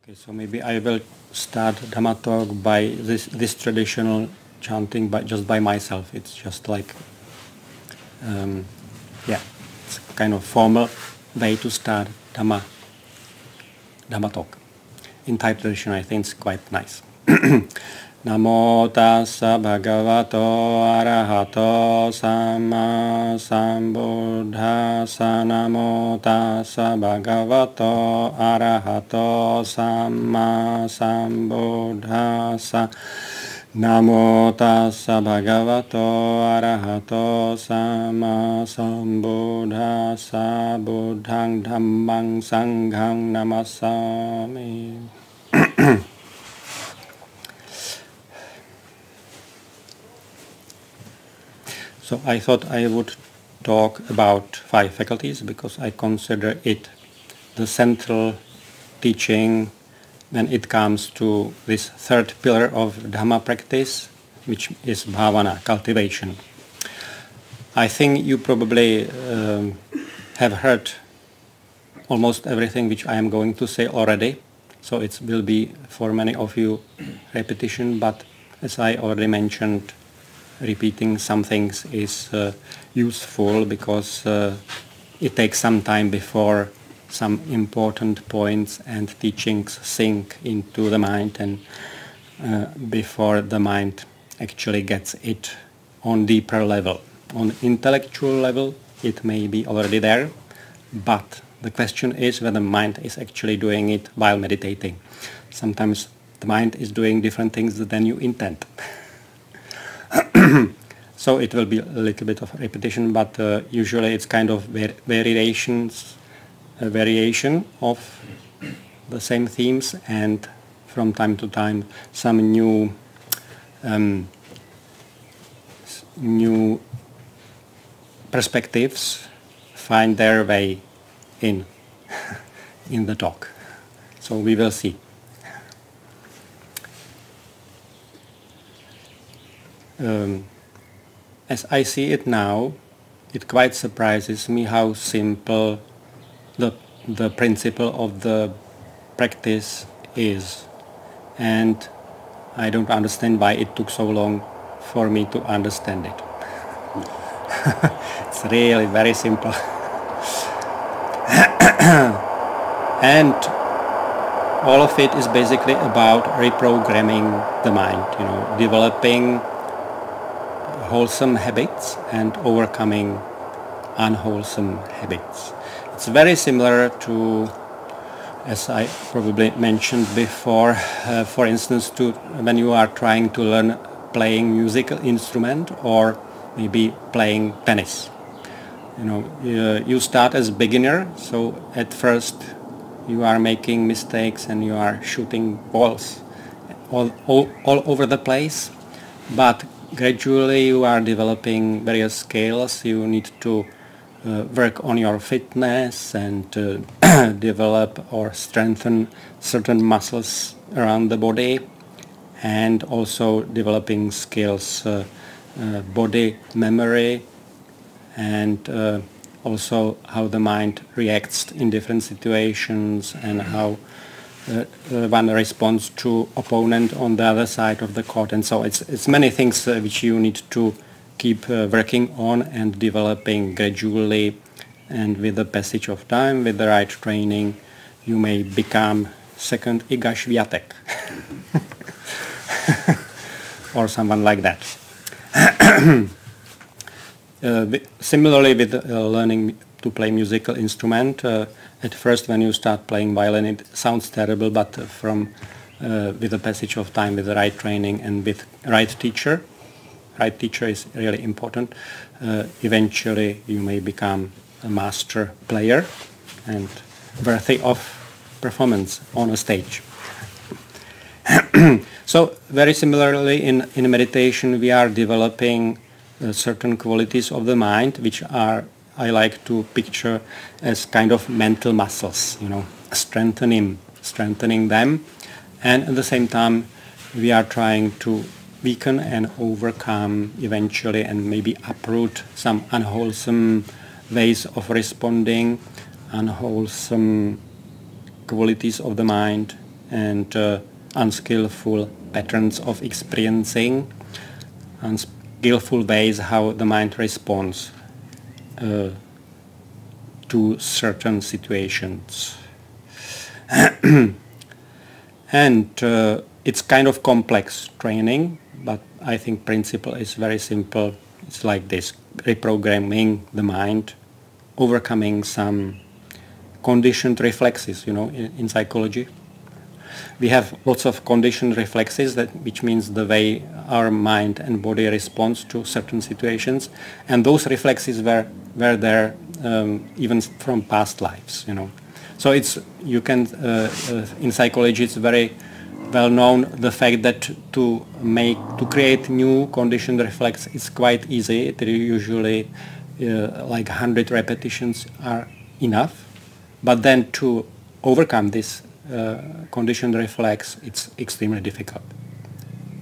Okay, so maybe I will start Dhamma talk by this traditional chanting, just by myself. It's just like, yeah, it's a kind of formal way to start Dhamma talk. In Thai tradition, I think it's quite nice. Namo tassa bhagavato arahato samma sambuddhassa. Namo tassa bhagavato arahato samma sambuddhassa. Namo tassa bhagavato arahato samma sambuddhassa. Buddhang dhammang sanghang namassami. So I thought I would talk about 5 faculties because I consider it the central teaching when it comes to this 3rd pillar of Dhamma practice, which is bhavana, cultivation. I think you probably have heard almost everything which I am going to say already, so it will be for many of you repetition, but as I already mentioned, repeating some things is useful because it takes some time before some important points and teachings sink into the mind, and before the mind actually gets it on deeper level. On intellectual level it may be already there, but the question is whether the mind is actually doing it while meditating. Sometimes the mind is doing different things than you intend. So it will be a little bit of repetition, but usually it's kind of variation of the same themes, and from time to time some new perspectives find their way in the talk. So we will see. As I see it now, it quite surprises me how simple the principle of the practice is, and I don't understand why it took so long for me to understand it. It's really very simple. And all of it is basically about reprogramming the mind, developing wholesome habits and overcoming unwholesome habits. It's very similar to, as I probably mentioned before, for instance, to when you are trying to learn playing musical instrument or maybe playing tennis. You start as beginner, so at first you are making mistakes and you are shooting balls all over the place, but gradually you are developing various skills. You need to work on your fitness and develop or strengthen certain muscles around the body, and also developing skills, body memory, and also how the mind reacts in different situations, and how one responds to opponent on the other side of the court. And so it's many things which you need to keep working on and developing gradually, and with the passage of time, with the right training, you may become second Iga Swiatek or someone like that. Similarly with learning to play musical instrument, at first when you start playing violin it sounds terrible, but with the passage of time, with the right training and with right teacher is really important, eventually you may become a master player and worthy of performance on a stage. So very similarly in meditation we are developing certain qualities of the mind, which I like to picture as kind of mental muscles, strengthening them, and at the same time we are trying to weaken and overcome eventually and maybe uproot some unwholesome ways of responding, unwholesome qualities of the mind, and unskillful patterns of experiencing, unskillful ways how the mind responds to certain situations. And it's kind of complex training, but I think principle is very simple. It's like this: reprogramming the mind, overcoming some conditioned reflexes. You know, in psychology we have lots of conditioned reflexes, which means the way our mind and body responds to certain situations, and those reflexes were there even from past lives. You know, so it's, you can in psychology it's very well known the fact that to create new conditioned reflex is quite easy. It usually like 100 repetitions are enough, but then to overcome this conditioned reflex, it's extremely difficult.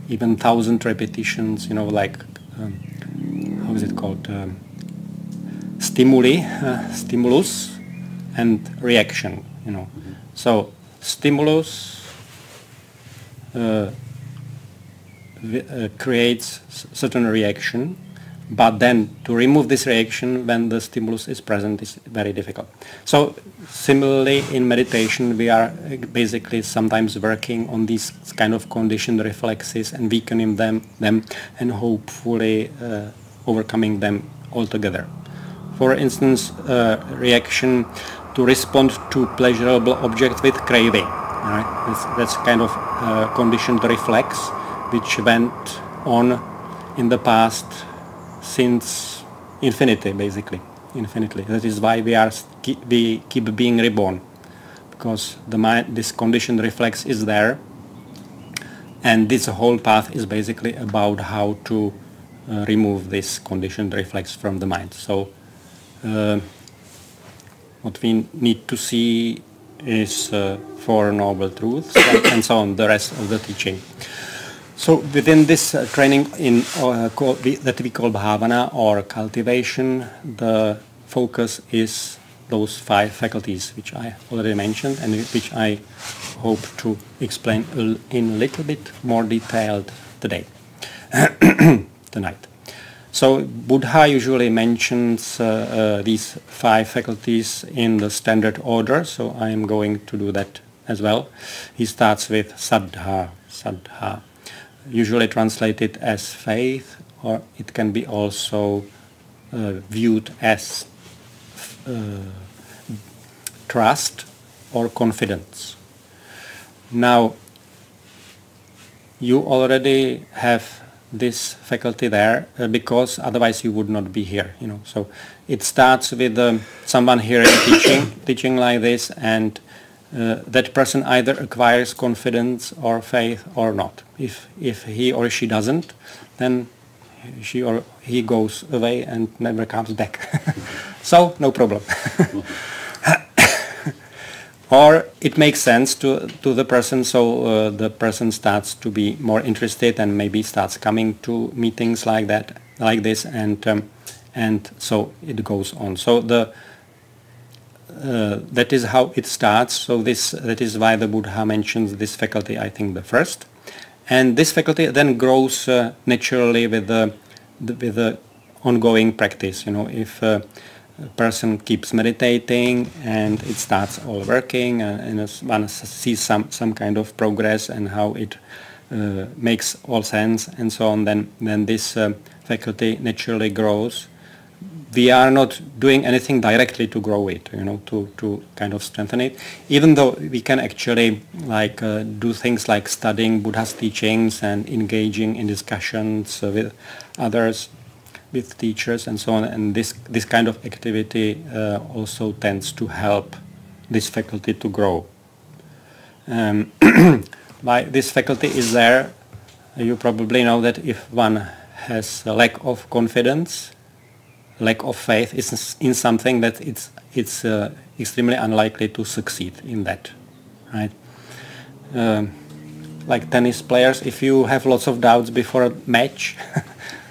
Even 1,000 repetitions, you know, like how is it called? Stimulus and reaction. You know, so stimulus creates certain reaction, but then to remove this reaction when the stimulus is present is very difficult. So similarly in meditation we are basically sometimes working on these kind of conditioned reflexes and weakening them and hopefully overcoming them altogether. For instance, reaction to respond to pleasurable object with craving. Right? That's kind of conditioned reflex which went on in the past since infinity, basically, infinitely. That is why we keep being reborn, because the mind, this conditioned reflex is there, and this whole path is basically about how to remove this conditioned reflex from the mind. So what we need to see is Four Noble Truths and so on, the rest of the teaching. So within this training that we call bhavana or cultivation, the focus is those 5 faculties which I already mentioned and which I hope to explain in a little bit more detail today, tonight. So Buddha usually mentions these 5 faculties in the standard order, so I am going to do that as well. He starts with saddha, usually translated as faith, or it can be also viewed as trust or confidence. Now, you already have this faculty there because otherwise you would not be here. You know, so it starts with someone hearing teaching like this, and that person either acquires confidence or faith or not. If he or she doesn't, then she or he goes away and never comes back. So no problem. Or it makes sense to the person, so the person starts to be more interested and maybe starts coming to meetings like that, like this, and so it goes on. So that is how it starts. So that is why the Buddha mentions this faculty, I think, the first, and this faculty then grows naturally with the ongoing practice. You know, if a person keeps meditating and it starts all working, and one sees some kind of progress and how it makes all sense and so on, then this faculty naturally grows. We are not doing anything directly to grow it, you know, to kind of strengthen it, even though we can actually like do things like studying Buddha's teachings and engaging in discussions with others, with teachers and so on, and this kind of activity also tends to help this faculty to grow. Why this faculty is there, you probably know that if one has a lack of confidence, lack of faith is in something, that it's extremely unlikely to succeed in that, right? Like tennis players, if you have lots of doubts before a match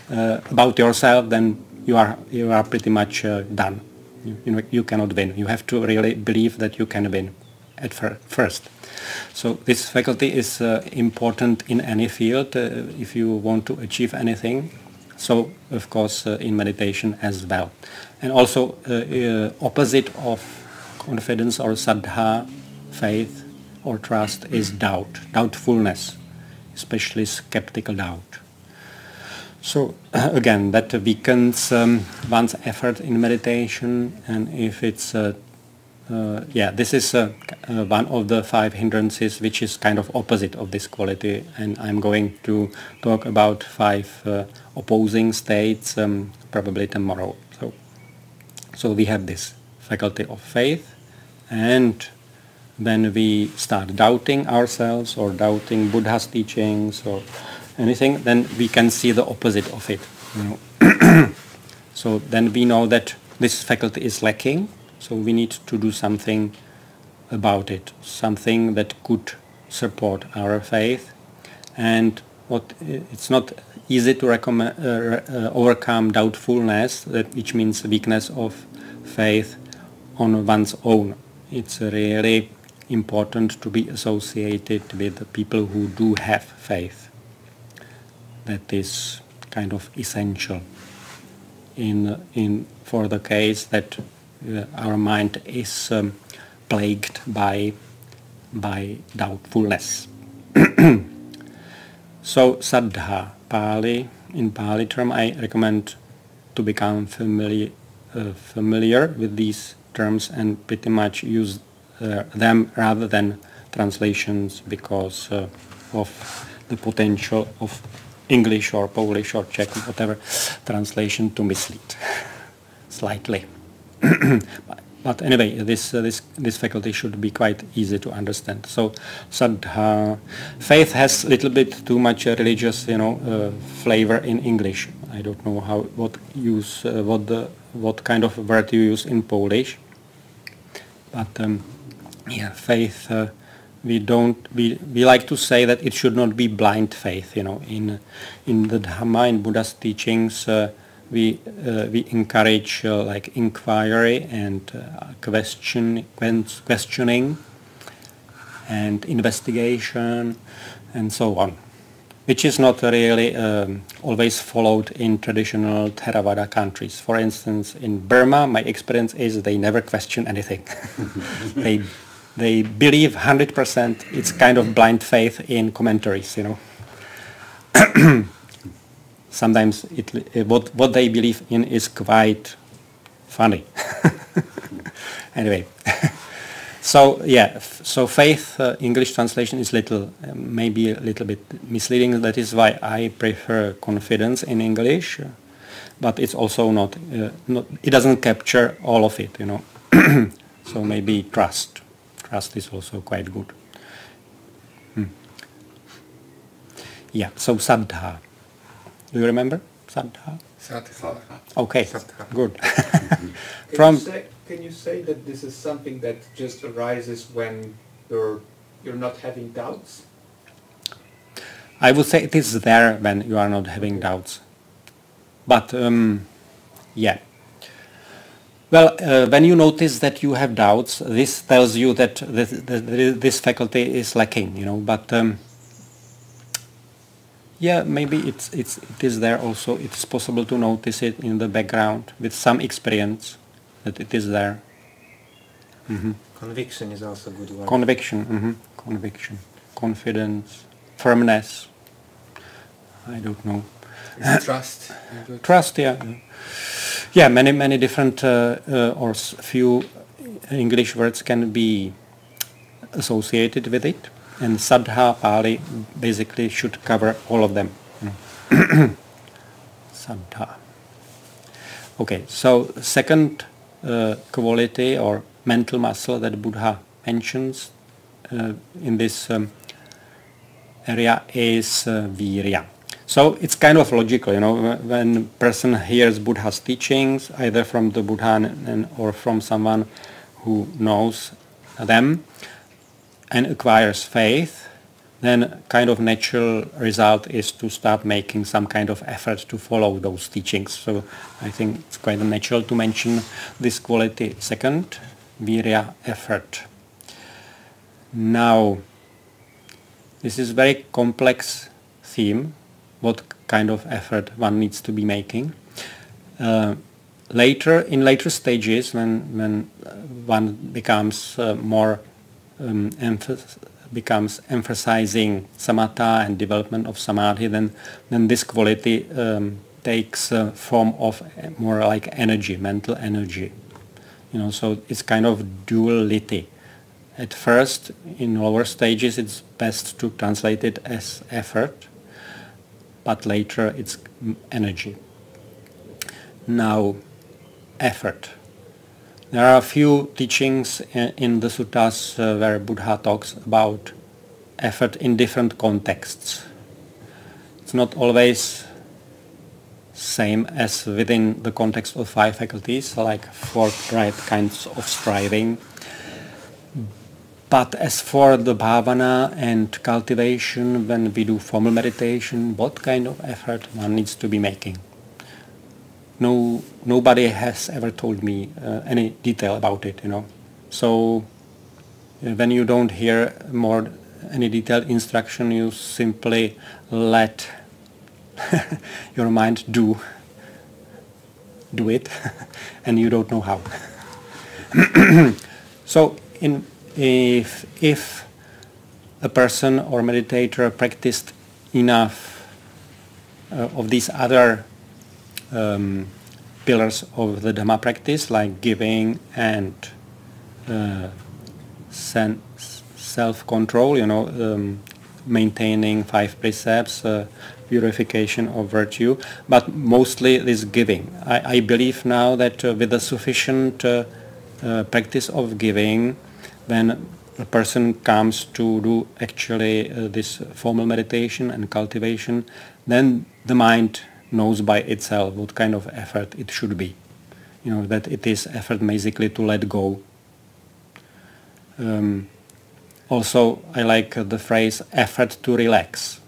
about yourself, then you are pretty much done. You cannot win. You have to really believe that you can win. at first. So this faculty is important in any field if you want to achieve anything. So of course in meditation as well. And also opposite of confidence or saddha, faith or trust is doubt, doubtfulness, especially skeptical doubt. So again, that weakens one's effort in meditation, and if it's this is one of the 5 hindrances which is kind of opposite of this quality, and I'm going to talk about 5 opposing states probably tomorrow. So we have this faculty of faith, and then we start doubting ourselves or doubting Buddha's teachings or anything, then we can see the opposite of it. So then we know that this faculty is lacking, so we need to do something about it, something that could support our faith. And it's not easy to overcome doubtfulness, which means weakness of faith on one's own. It's really important to be associated with the people who do have faith. That is kind of essential for the case that our mind is plagued by doubtfulness. So saddha, Pali, in Pali term, I recommend to become familiar with these terms and pretty much use them rather than translations because of the potential of English or Polish or Czech, whatever translation to mislead slightly. But anyway, this faculty should be quite easy to understand. So saddha, faith has a little bit too much religious, flavor in English. I don't know what kind of word you use in Polish. But faith. We like to say that it should not be blind faith. In the Dhamma, in Buddha's teachings, we encourage like inquiry and questioning and investigation and so on, which is not really always followed in traditional Theravada countries. For instance, in Burma, my experience is they never question anything. They believe 100%. It's kind of blind faith in commentaries, Sometimes what they believe in is quite funny. Anyway, so faith English translation is maybe a little bit misleading. That is why I prefer confidence in English, but it's also not. It doesn't capture all of it, So maybe trust. Trust is also quite good. Yeah, so saddha. Do you remember saddha? Saddha. Okay, Saddha. good. Can you say that this is something that just arises when you're not having doubts? I would say it is there when you are not having doubts. But yeah. Well, when you notice that you have doubts, this tells you that this faculty is lacking, But yeah, maybe it is there also. It's possible to notice it in the background with some experience that it is there. Conviction is also a good word. Conviction, conviction, confidence, firmness. I don't know. Trust. Trust, yeah. Yeah, many different or few English words can be associated with it, and saddha Pali basically should cover all of them. Saddha. Okay, so second quality or mental muscle that Buddha mentions in this area is virya. So it's kind of logical, when a person hears Buddha's teachings, either from the Buddha or from someone who knows them and acquires faith, then kind of natural result is to start making some kind of effort to follow those teachings. So I think it's quite natural to mention this quality second, virya, effort. Now, this is very complex theme, what kind of effort one needs to be making. In later stages, when one becomes becomes emphasizing samatha and development of samadhi, then this quality takes form of more like energy, mental energy. So it's kind of duality. At first, in lower stages, it's best to translate it as effort, but later it's energy. Now, effort. There are a few teachings in the suttas where Buddha talks about effort in different contexts. It's not always same as within the context of 5 faculties, like 4 right kinds of striving. But as for the bhavana and cultivation, when we do formal meditation, what kind of effort one needs to be making? Nobody has ever told me any detail about it, So when you don't hear any detailed instruction, you simply let your mind do it, and you don't know how. So if a person or meditator practiced enough of these other pillars of the Dhamma practice, like giving and self-control, maintaining 5 precepts, purification of virtue, but mostly this giving. I believe now that with a sufficient practice of giving, when a person comes to do actually this formal meditation and cultivation, then the mind knows by itself what kind of effort it should be. That it is effort basically to let go. Also, I like the phrase effort to relax.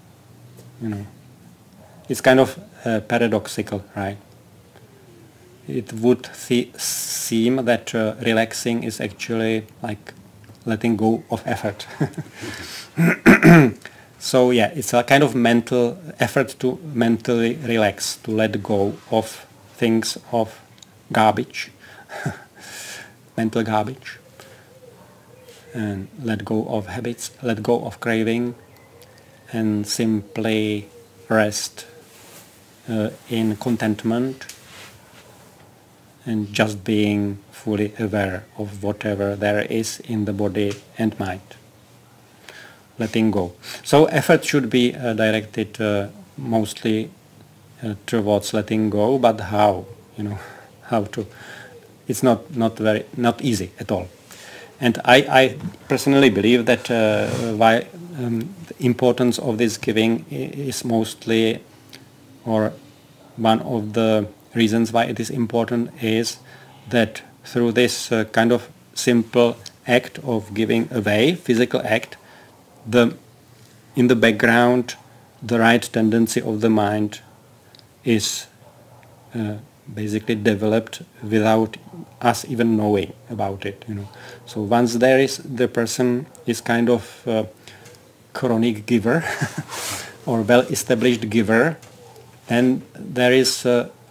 It's kind of paradoxical, right? It would seem that relaxing is actually like letting go of effort. So yeah, it's a kind of mental effort to mentally relax, to let go of things, of garbage, mental garbage, and let go of habits, let go of craving, and simply rest in contentment and just being fully aware of whatever there is in the body and mind. Letting go. So effort should be directed mostly towards letting go, but how? How to? It's not easy at all. And I personally believe that the importance of this giving is mostly, or one of the reasons why it is important is that through this kind of simple act of giving away, physical act, in the background, the right tendency of the mind is basically developed without us even knowing about it. So once the person is kind of chronic giver or well-established giver, and there is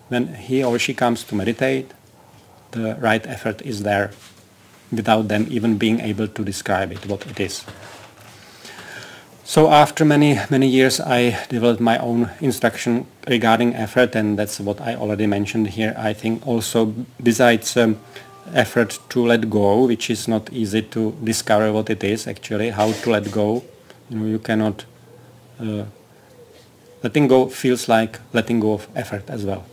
when he or she comes to meditate, the right effort is there without them even being able to describe it, what it is. So after many years, I developed my own instruction regarding effort, and that's what I already mentioned here. I think also besides effort to let go, which is not easy to discover what it is actually, how to let go. You cannot. Letting go feels like letting go of effort as well.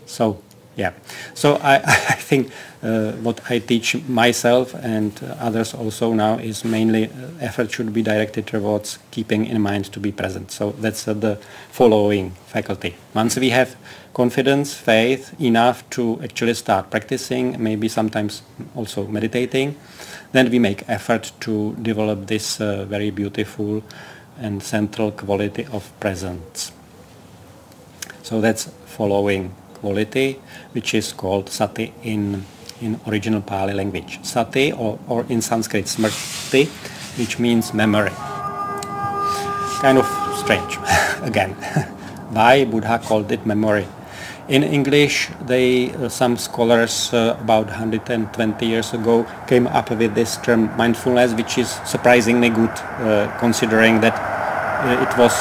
So yeah. So I think what I teach myself and others also now is mainly effort should be directed towards keeping in mind to be present. So that's the following faculty. Once we have confidence, faith enough to actually start practicing, maybe sometimes also meditating, then we make effort to develop this very beautiful and central quality of presence. So that's following quality, which is called sati in original Pali language. Sati, or in Sanskrit smrti, which means memory. Kind of strange, again. Why Buddha called it memory? In English, some scholars about 120 years ago came up with this term mindfulness, which is surprisingly good, considering that it was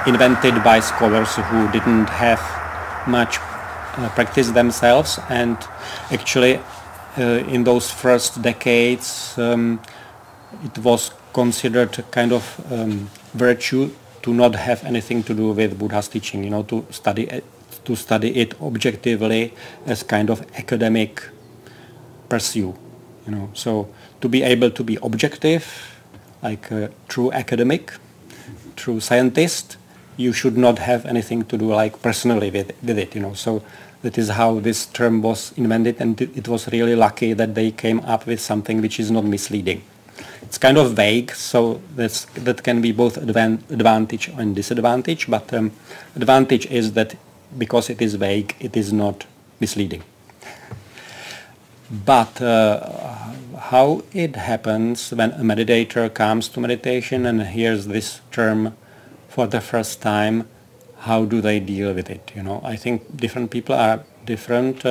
invented by scholars who didn't have much practice themselves, and actually in those first decades it was considered a kind of virtue to not have anything to do with Buddha's teaching, you know, to study it objectively as kind of academic pursuit, you know. So to be able to be objective, like a true academic, true scientist, you should not have anything to do like personally with it, you know. So that is how this term was invented, and it was really lucky that they came up with something which is not misleading. It's kind of vague, so that can be both advantage and disadvantage, but advantage is that because it is vague, it is not misleading. But how it happens when a meditator comes to meditation and hears this term for the first time, how do they deal with it? You know, I think different people are different.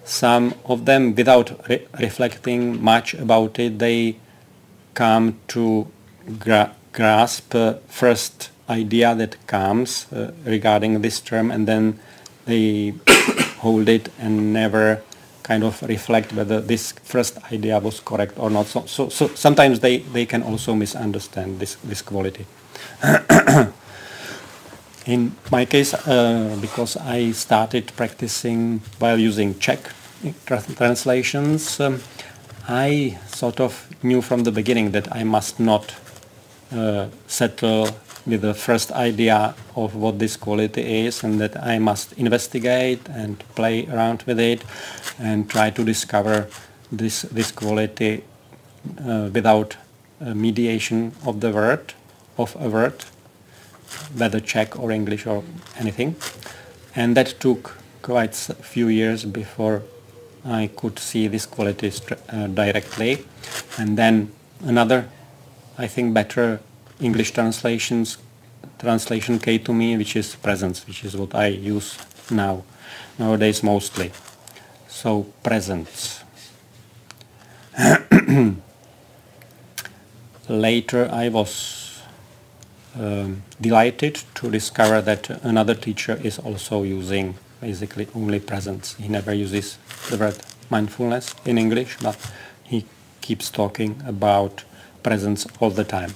Some of them, without reflecting much about it, they come to grasp first idea that comes regarding this term, and then they hold it and never kind of reflect whether this first idea was correct or not. So sometimes they can also misunderstand this quality. In my case, because I started practicing while using Czech translations, I sort of knew from the beginning that I must not settle with the first idea of what this quality is, and that I must investigate and play around with it and try to discover this quality without mediation of a word, whether Czech or English or anything. And that took quite a few years before I could see these qualities directly. And then another, I think, better English translation came to me, which is presence, which is what I use nowadays mostly. So presence. Later I was delighted to discover that another teacher is also using basically only presence. He never uses the word mindfulness in English, but he keeps talking about presence all the time.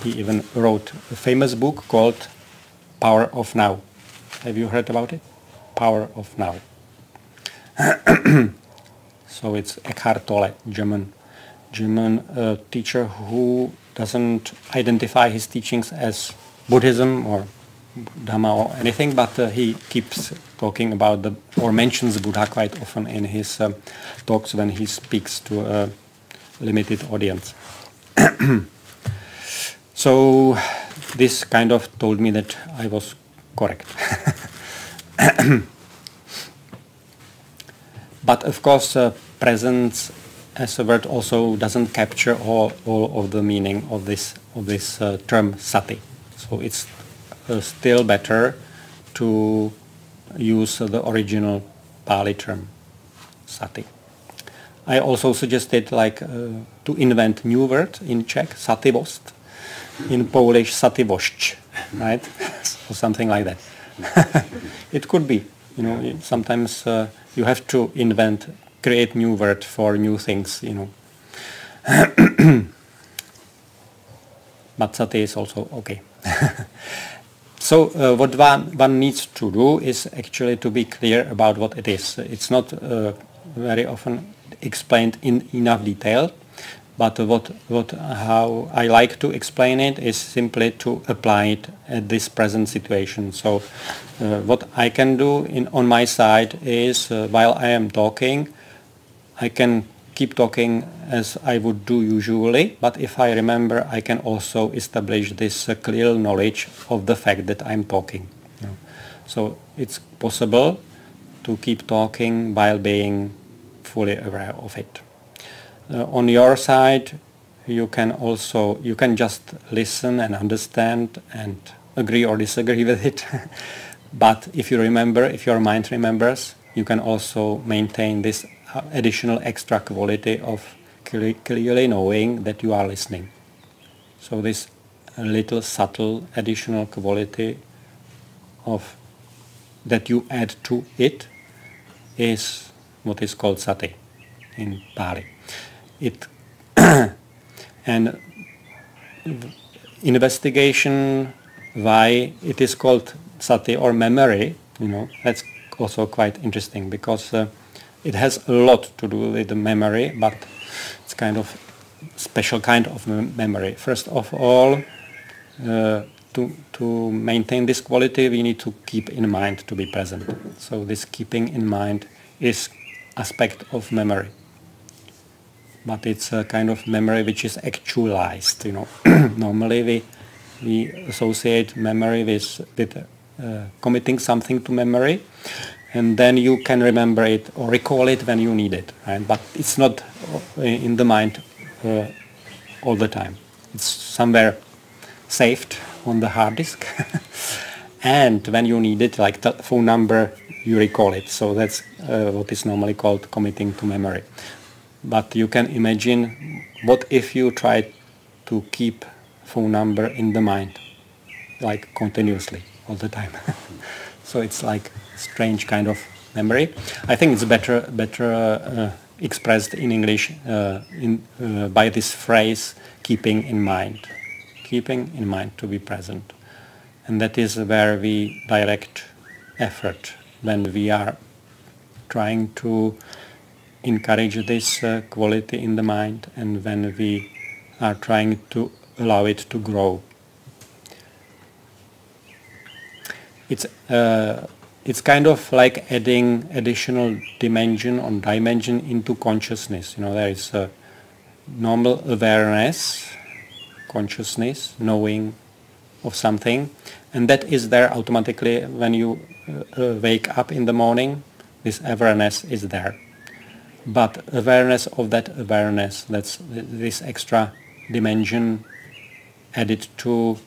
He even wrote a famous book called Power of Now. Have you heard about it? Power of Now. So it's Eckhart Tolle, German teacher who doesn't identify his teachings as Buddhism or Dhamma or anything, but he keeps talking about or mentions Buddha quite often in his talks when he speaks to a limited audience. So this kind of told me that I was correct. But of course, presence as a word also doesn't capture all of the meaning of this term sati. So it's still better to use the original Pali term sati. I also suggested to invent new word in Czech, sativost, in Polish sativošť, right? Or something like that. It could be, you know, sometimes you have to create new word for new things, you know. But sati is also okay. So what one needs to do is actually to be clear about what it is. It's not very often explained in enough detail, but how I like to explain it is simply to apply it at this present situation. So what I can do on my side is while I am talking, I can keep talking as I would do usually, but if I remember, I can also establish this clear knowledge of the fact that I'm talking. You know. So it's possible to keep talking while being fully aware of it. On your side, you can just listen and understand and agree or disagree with it. But if you remember, if your mind remembers, you can also maintain this additional extra quality of clearly knowing that you are listening. So this little subtle additional quality of that you add to it is what is called sati in Pali. And investigation why it is called sati or memory, that's also quite interesting, because it has a lot to do with the memory, but it's kind of special kind of memory. First of all, to maintain this quality, we need to keep in mind to be present. So this keeping in mind is aspect of memory, but it's a kind of memory which is actualized. Normally we associate memory with committing something to memory, and then you can remember it or recall it when you need it, right? But it's not in the mind all the time. It's somewhere saved on the hard disk, and when you need it, like the phone number, you recall it. So that's what is normally called committing to memory. But you can imagine, what if you try to keep phone number in the mind, like continuously all the time? So it's like strange kind of memory. I think it's better expressed in English by this phrase, keeping in mind. Keeping in mind to be present. And that is where we direct effort when we are trying to encourage this quality in the mind, and when we are trying to allow it to grow. It's kind of like adding additional dimension into consciousness. There is a normal awareness, consciousness, knowing of something, and that is there automatically when you wake up in the morning. This awareness is there, but awareness of that awareness, that's this extra dimension added to,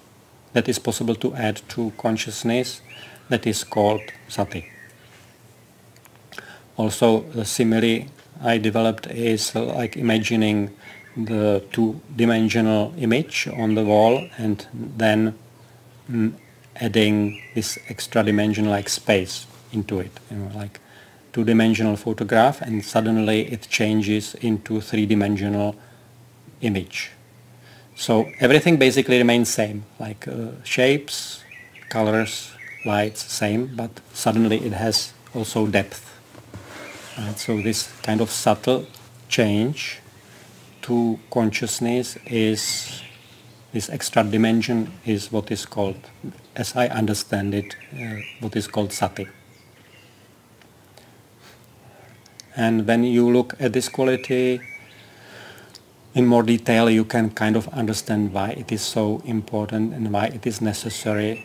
that is possible to add to consciousness, that is called sati. Also, the simile I developed is like imagining the two-dimensional image on the wall, and then adding this extra dimension like space into it, like two-dimensional photograph, and suddenly it changes into three-dimensional image. So everything basically remains same, like shapes, colors, lights, same, but suddenly it has also depth. Right? So this kind of subtle change to consciousness is, this extra dimension is what is called, as I understand it, what is called sati. And when you look at this quality in more detail, you can kind of understand why it is so important and why it is necessary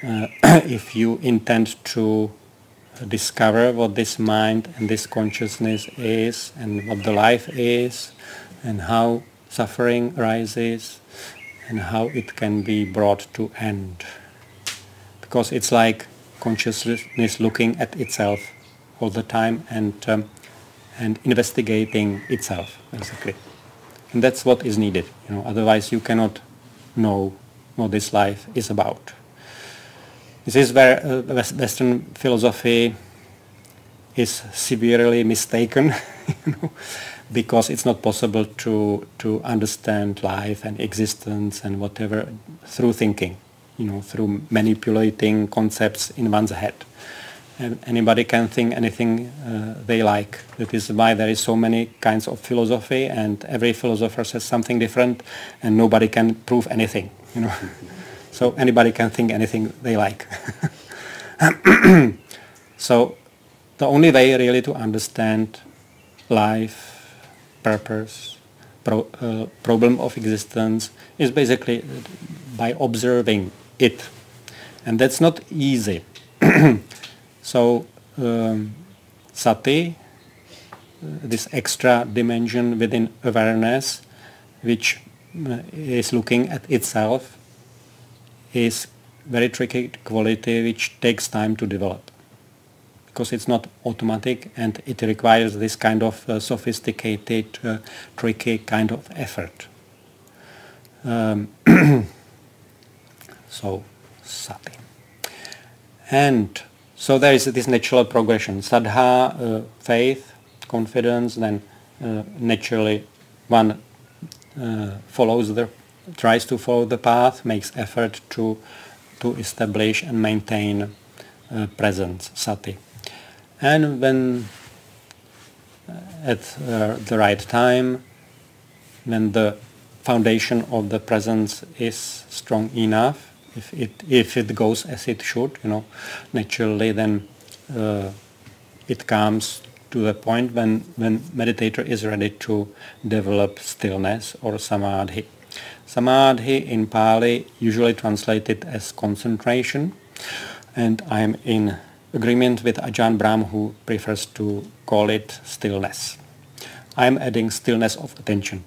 if you intend to discover what this mind and this consciousness is, and what the life is, and how suffering arises, and how it can be brought to end. Because it's like consciousness looking at itself all the time and investigating itself, basically. And that's what is needed. Otherwise you cannot know what this life is about. This is where Western philosophy is severely mistaken, because it's not possible to understand life and existence and whatever through thinking, through manipulating concepts in one's head. And anybody can think anything they like. That is why there is so many kinds of philosophy, and every philosopher says something different, and nobody can prove anything. So anybody can think anything they like. So the only way really to understand life, purpose, problem of existence is basically by observing it. And that's not easy. So sati this extra dimension within awareness, which is looking at itself, is very tricky quality which takes time to develop, because it's not automatic and it requires this kind of sophisticated, tricky kind of effort. So, sati. And so there is this natural progression. Saddha, faith, confidence, then naturally one tries to follow the path, makes effort to establish and maintain presence, sati. And when at the right time, when the foundation of the presence is strong enough, if it goes as it should, naturally, then it comes to the point when meditator is ready to develop stillness or samadhi. Samadhi in Pali usually translated as concentration, and I am in agreement with Ajahn Brahm, who prefers to call it stillness. I am adding stillness of attention.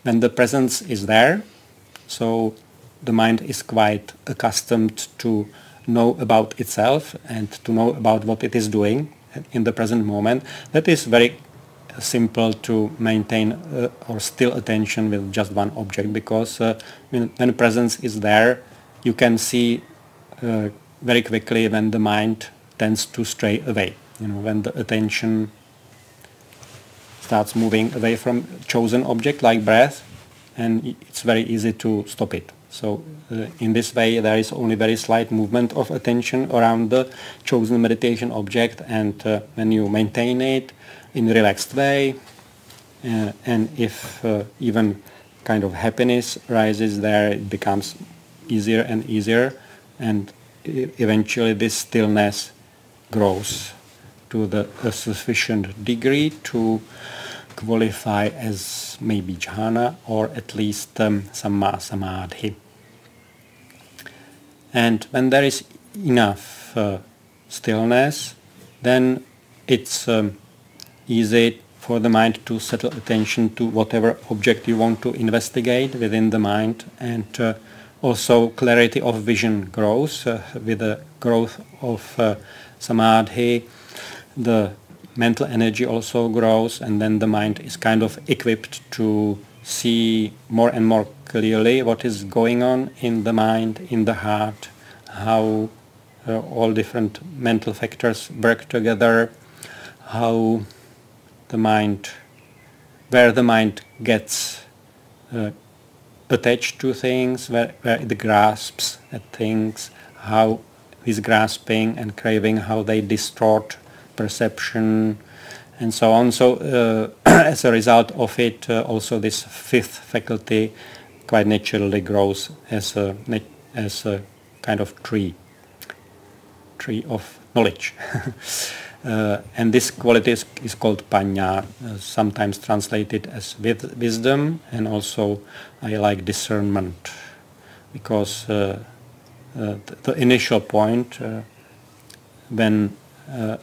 When the presence is there, so the mind is quite accustomed to know about itself and to know about what it is doing in the present moment. That is very simple to maintain or still attention with just one object, because when presence is there, you can see very quickly when the mind tends to stray away. When the attention starts moving away from chosen object like breath, and it's very easy to stop it. So in this way there is only very slight movement of attention around the chosen meditation object, and when you maintain it in a relaxed way, and if even kind of happiness rises there, it becomes easier and easier, and eventually this stillness grows to a sufficient degree to qualify as maybe jhana, or at least samma samadhi. And when there is enough stillness, then it's easy for the mind to settle attention to whatever object you want to investigate within the mind, and also clarity of vision grows with the growth of samadhi. The mental energy also grows, and then the mind is kind of equipped to see more and more clearly what is going on in the mind, in the heart, how all different mental factors work together, how the mind, where the mind gets attached to things, where it grasps at things, how this grasping and craving, how they distort perception, and so on. So as a result of it, also this fifth faculty quite naturally grows as a kind of tree of knowledge. And this quality is called panya, sometimes translated as wisdom, and also I like discernment, because the initial point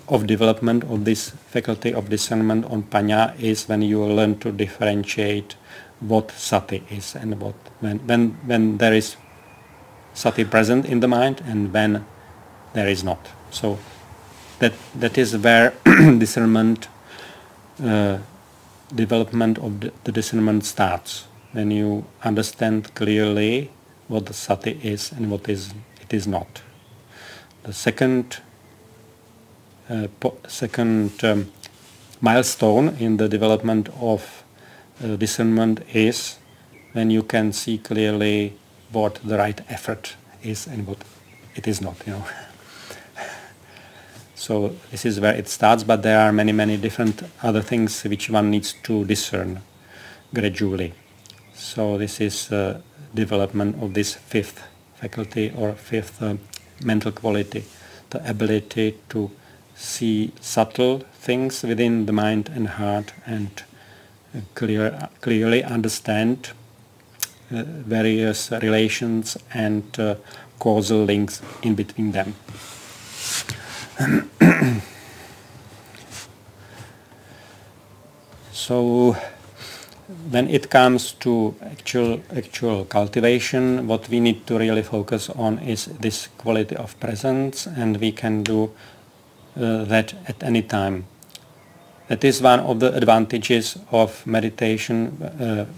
of development of this faculty of discernment on panya is when you learn to differentiate what sati is, and when there is sati present in the mind and when there is not. So that is where discernment, development of the discernment starts, when you understand clearly what the sati is and what it is not. The second milestone in the development of discernment is when you can see clearly what the right effort is and what it is not. So this is where it starts, but there are many different other things which one needs to discern gradually. So this is development of this fifth faculty or fifth mental quality, the ability to see subtle things within the mind and heart, and clearly understand various relations and causal links in between them. So when it comes to actual cultivation, what we need to really focus on is this quality of presence, and we can do that at any time. That is one of the advantages of meditation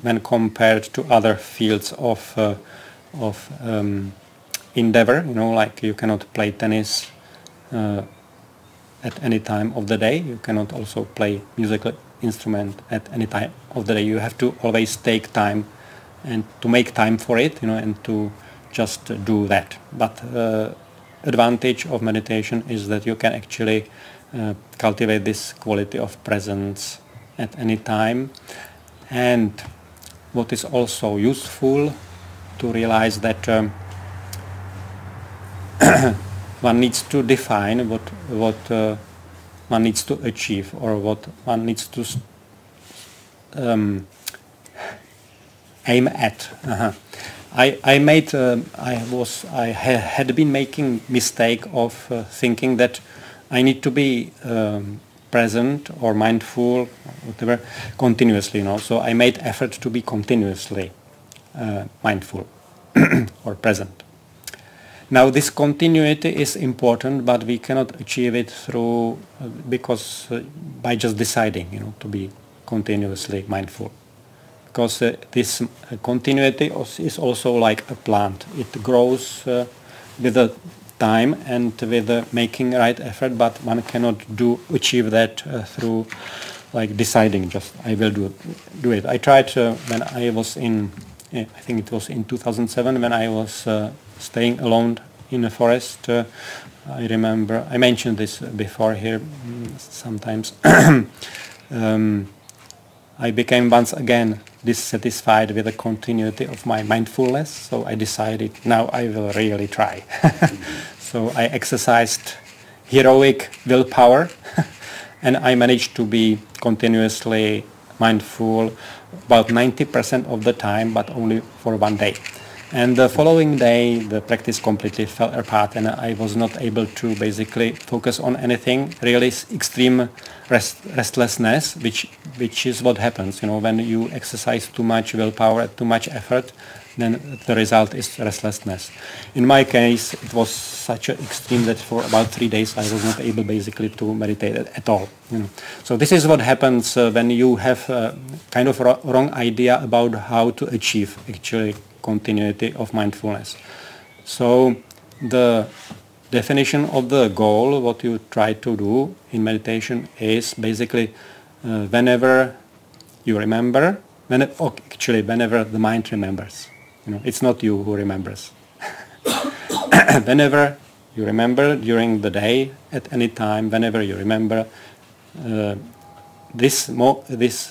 when compared to other fields of endeavor. You know, like you cannot play tennis at any time of the day. You cannot also play musical instrument at any time of the day. You have to always take time and to make time for it, you know, and to just do that. But advantage of meditation is that you can actually cultivate this quality of presence at any time. And what is also useful to realize that one needs to define what one needs to achieve, or what one needs to aim at. I had been making mistake of thinking that I need to be present or mindful, whatever, continuously. You know, so I made effort to be continuously mindful or present. Now this continuity is important, but we cannot achieve it through by just deciding, you know, to be continuously mindful. Because this continuity is also like a plant. It grows with the time and with the making right effort, but one cannot achieve that through like deciding. Just I will do it. I tried when I was in, I think it was in 2007 when I was staying alone in the forest. I remember, I mentioned this before here sometimes. I became once again dissatisfied with the continuity of my mindfulness, so I decided now I will really try. So I exercised heroic willpower and I managed to be continuously mindful about 90% of the time, but only for one day. And the following day, the practice completely fell apart, and I was not able to basically focus on anything. Really, extreme restlessness, which is what happens, you know, when you exercise too much willpower, too much effort, then the result is restlessness. In my case, it was such an extreme that for about 3 days I was not able basically to meditate at all. You know. So this is what happens when you have a kind of wrong idea about how to achieve actually continuity of mindfulness. So the definition of the goal, what you try to do in meditation, is basically whenever you remember, whenever the mind remembers. You know, it's not you who remembers. Whenever you remember during the day, at any time, whenever you remember, this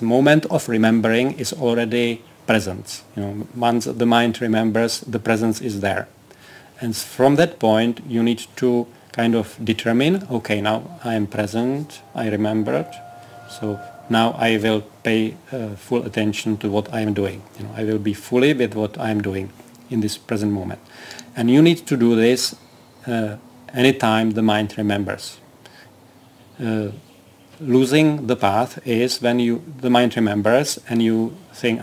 moment of remembering is already presence. You know, once the mind remembers, the presence is there. And from that point, you need to kind of determine, okay, now I am present, I remembered, so now I will pay full attention to what I am doing. You know, I will be fully with what I am doing in this present moment. And you need to do this anytime the mind remembers. Losing the path is when the mind remembers and you think,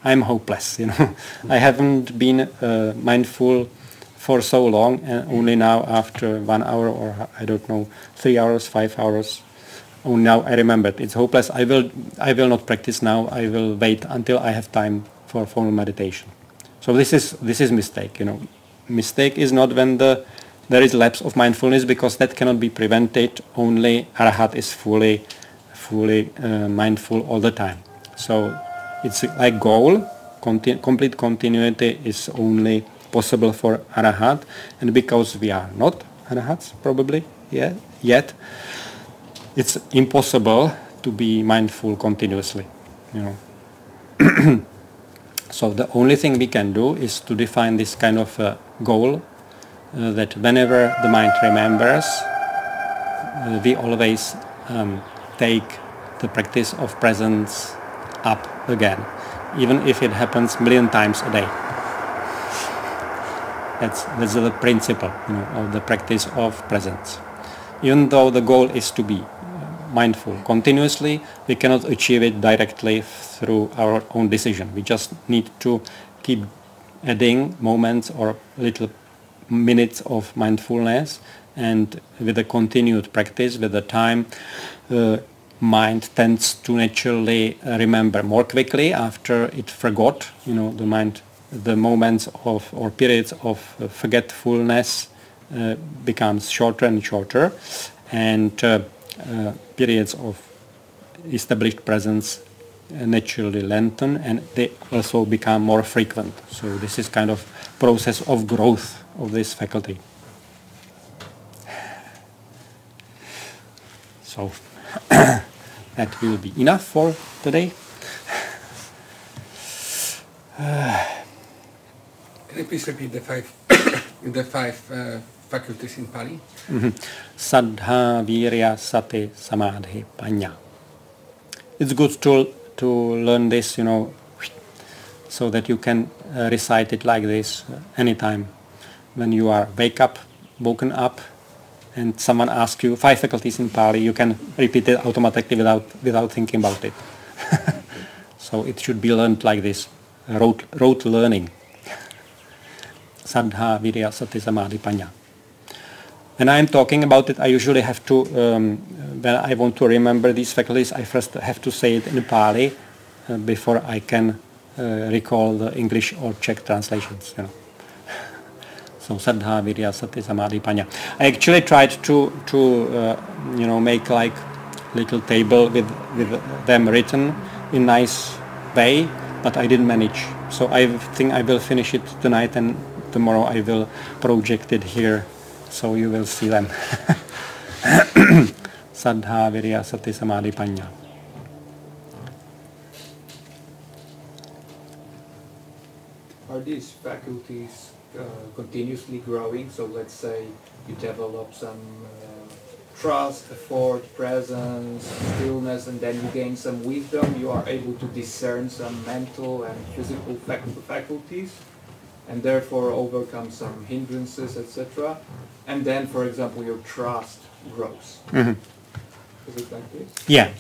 I'm hopeless. You know, I haven't been mindful for so long, and only now after 1 hour or I don't know, 3 hours, 5 hours, oh, now I remembered. It's hopeless. I will not practice now. I will wait until I have time for formal meditation. So this is mistake. You know, mistake is not when there is lapse of mindfulness, because that cannot be prevented. Only Arahat is fully mindful all the time. So it's like goal. Complete continuity is only possible for Arahat, and because we are not Arahats probably yet, it's impossible to be mindful continuously. You know. So the only thing we can do is to define this kind of goal, that whenever the mind remembers, we always take the practice of presence up again, even if it happens 1,000,000 times a day. That's the principle, you know, of the practice of presence. Even though the goal is to be mindful continuously. We cannot achieve it directly through our own decision. We just need to keep adding moments or little minutes of mindfulness, and with the continued practice, with the time, mind tends to naturally remember more quickly after it forgot. The moments of or periods of forgetfulness becomes shorter and shorter, and periods of established presence naturally lengthen, and they also become more frequent. So this is kind of process of growth of this faculty. So that will be enough for today. Can you please repeat the five faculties in Pali? Saddha, Virya, Sati, Samadhi, Panya. It's good to learn this, so that you can recite it like this anytime when you are woken up, and someone asks you 5 faculties in Pali, you can repeat it automatically without thinking about it. So it should be learned like this, rote learning. Saddha, Virya, Sati, Samadhi, Panya. When I am talking about it, I usually have to, when I want to remember these faculties, I first have to say it in Pali before I can recall the English or Czech translations. So Saddha, Virya, Sati, Samadhi, Panya. I actually tried to make like little table with them written in nice way, but I didn't manage. So I think I will finish it tonight, and tomorrow I will project it here, so you will see them. Saddha, Virya, Sati, Samadhi, Panya. Are these faculties continuously growing? So let's say you develop some trust, effort, presence, stillness, and then you gain some wisdom. You are able to discern some mental and physical faculties, and therefore overcome some hindrances, etc. And then, for example, your trust grows. Mm-hmm. Is it like this? Yeah.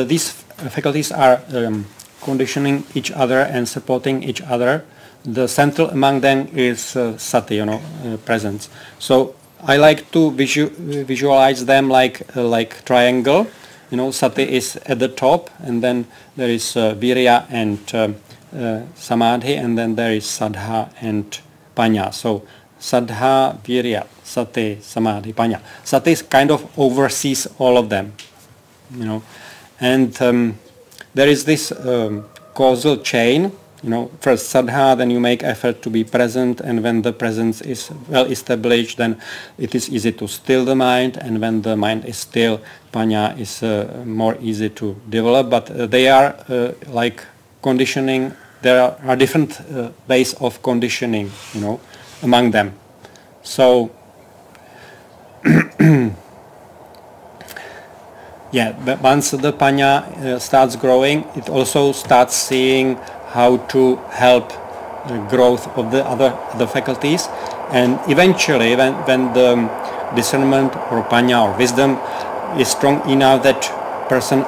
These faculties are conditioning each other and supporting each other. The central among them is sati, presence. So I like to visualize them like triangle. Sati is at the top, and then there is virya and samadhi, and then there is saddha and panya. So saddha, virya, sati, samadhi, panya. Sati kind of oversees all of them, and there is this causal chain. First saddha, then you make effort to be present, and when the presence is well established, then it is easy to still the mind, and when the mind is still, panya is more easy to develop. But they are like conditioning. There are different ways of conditioning, among them. So yeah, but once the panya starts growing, it also starts seeing how to help the growth of the other faculties, and eventually when the discernment or panya or wisdom is strong enough that person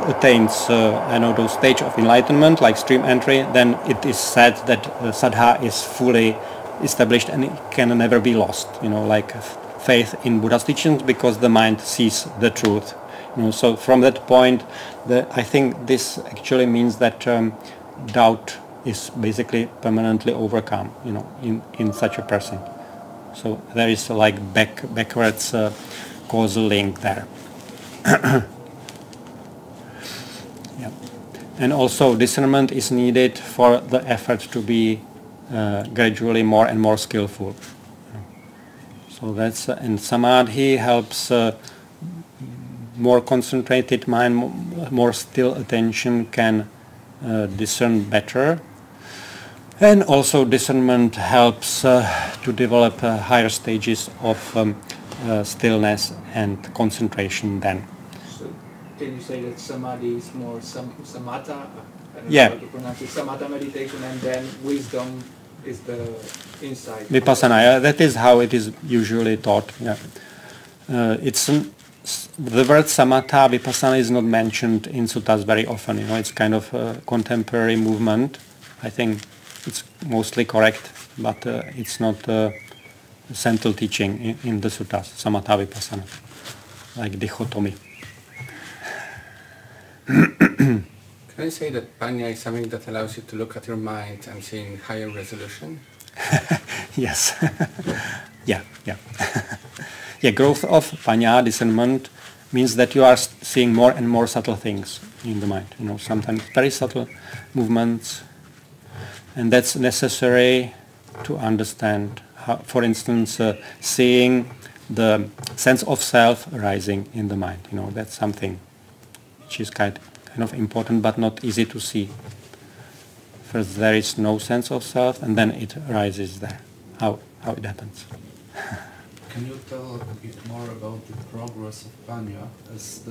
attains those stage of enlightenment like stream entry, then it is said that saddha is fully established and it can never be lost, like faith in Buddha's teachings, because the mind sees the truth. So from that point, I think this actually means that doubt is basically permanently overcome, in such a person. So there is like backwards causal link there. Yeah. And also discernment is needed for the effort to be gradually more and more skillful. So that's and samadhi helps more concentrated mind, more still attention can discern better, and also discernment helps to develop higher stages of stillness and concentration then. So can you say that samadhi is more samatha? I don't Yeah. know how to pronounce it. Samatha meditation, and then wisdom is the insight. Vipassana, that is how it is usually taught. Yeah. It's the word samatha vipassana is not mentioned in suttas very often. You know, it's kind of a contemporary movement. I think it's mostly correct, but it's not central teaching in the suttas, samatha vipassana, like dichotomy. Can I say that panya is something that allows you to look at your mind and see in higher resolution? Yes. Yeah. Yeah, growth of panya, discernment, means that you are seeing more and more subtle things in the mind. You know, sometimes very subtle movements, and that's necessary to understand. How, for instance, seeing the sense of self arising in the mind. You know, that's something which is kind of important, but not easy to see. First, there is no sense of self, and then it arises there. How it happens. Can you tell a bit more about the progress of panya? As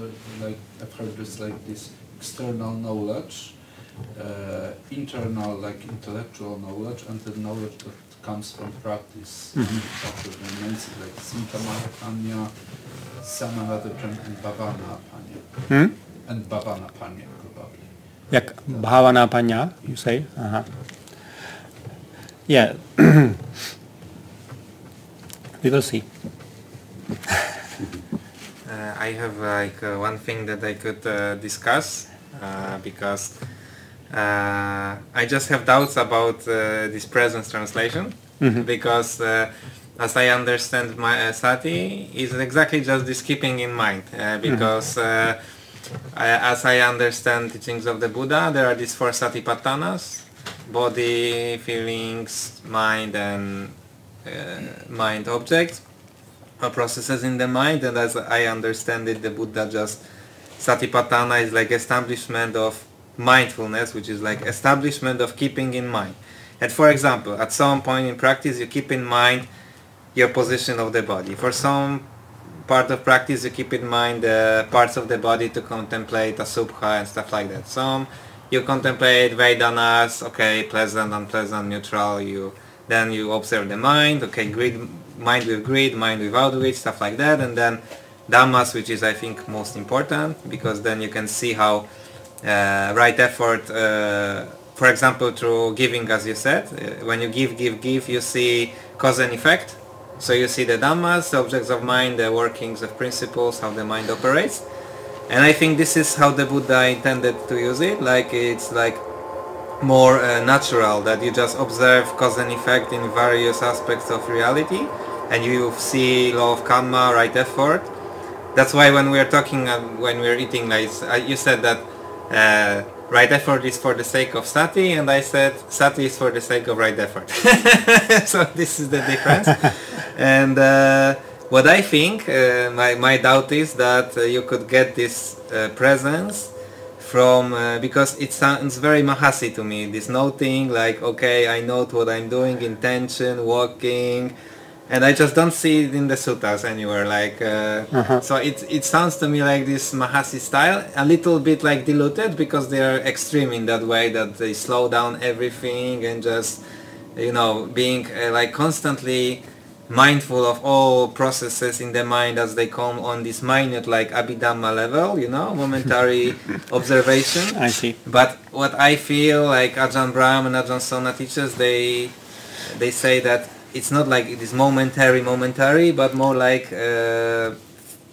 I've heard this external knowledge, internal intellectual knowledge, and the knowledge that comes from practice. Like Simtamara panya, Samadhi and Bhavana panya. And Bhavana panya probably. Jak bhavana panya, you say? Yeah. We will see. I have one thing that I could discuss because I just have doubts about this presence translation because as I understand my sati is exactly just this keeping in mind because as I understand teachings of the Buddha, there are these 4 satipatthanas: body, feelings, mind, and mind objects or processes in the mind. And as I understand it, the Buddha just satipatthana is like establishment of mindfulness, which is like establishment of keeping in mind. And for example, at some point in practice you keep in mind your position of the body. For some part of practice you keep in mind the parts of the body to contemplate asubha and stuff like that. Some you contemplate Vedanas, okay, pleasant, unpleasant, neutral. Then you observe the mind, okay, mind with greed, mind without greed, stuff like that. And then Dhammas, which is I think most important, because then you can see how right effort, for example, through giving, as you said, when you give, you see cause and effect. So you see the Dhammas, the objects of mind, the workings of principles, how the mind operates. And I think this is how the Buddha intended to use it, like it's like more natural, that you just observe cause and effect in various aspects of reality, and you see law of karma, right effort. That's why when we are talking, when we are eating, like you said that right effort is for the sake of sati, and I said sati is for the sake of right effort. So this is the difference. And what I think, my doubt is that you could get this presence from, because it sounds very Mahasi to me, this noting, like, okay, I note what I'm doing, intention, walking, and I just don't see it in the suttas anywhere, like, so it sounds to me like this Mahasi style, a little bit like diluted, because they are extreme in that way, that they slow down everything and just, you know, being like constantly mindful of all processes in the mind as they come on this minute, like Abhidhamma level, you know, momentary observation. I see. But what I feel like Ajahn Brahm and Ajahn Sona teachers, they say that it's not like it is momentary, but more like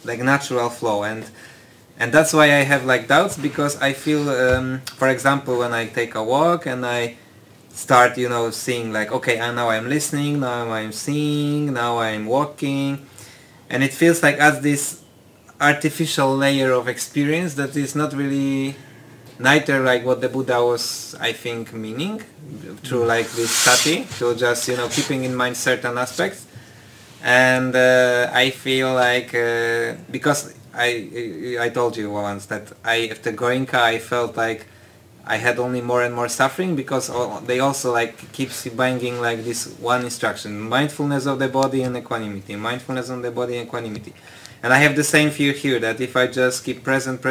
natural flow, and that's why I have like doubts, because I feel, for example, when I take a walk and I start, you know, seeing like, okay, and now I'm listening, now I'm seeing, now I'm walking, and it feels like as this artificial layer of experience that is not really neither like what the Buddha was, I think, meaning through like this sati, to just, you know, keeping in mind certain aspects. And I feel like because I told you once that after Goenka I felt like I had only more and more suffering, because they also like keeps banging like this one instruction: mindfulness of the body and equanimity, mindfulness on the body and equanimity. And I have the same fear here, that if I just keep present,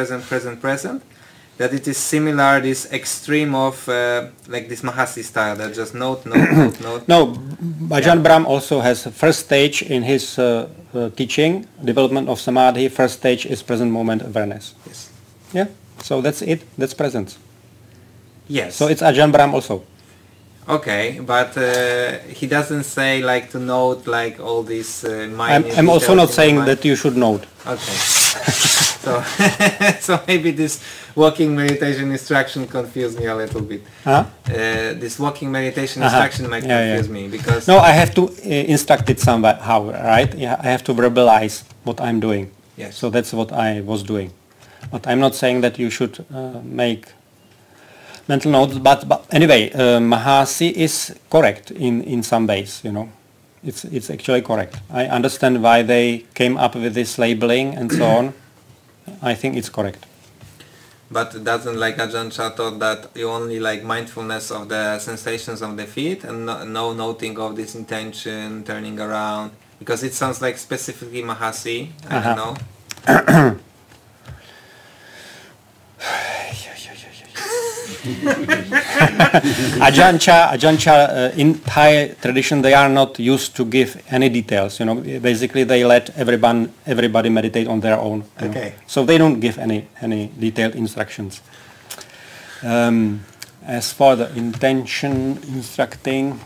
that it is similar, this extreme of like this Mahasi style, that just note. No, Ajahn Brahm also has a first stage in his teaching, development of samadhi, first stage is present moment awareness. Yes. Yeah, so that's it, that's presence. Yes. So it's Ajahn Brahm also. Okay, but he doesn't say like to note like all these minute I'm also details not in the saying mind. that you should note. Okay. So, so maybe this walking meditation instruction confused me a little bit. Huh? This walking meditation instruction might confuse me because... No, I have to instruct it somehow, right? Yeah, I have to verbalize what I'm doing. Yes. So that's what I was doing. But I'm not saying that you should make mental notes. But anyway, Mahasi is correct in some ways, you know. It's actually correct. I understand why they came up with this labeling and so on. I think it's correct. But doesn't like Ajahn Chah taught that you only like mindfulness of the sensations of the feet and no noting of this intention, turning around? Because it sounds like specifically Mahasi. I don't know. Ajahn Chah, in Thai tradition, they are not used to give any details. You know, basically they let everybody meditate on their own. Okay. Know? So they don't give any detailed instructions. As for the intention, instructing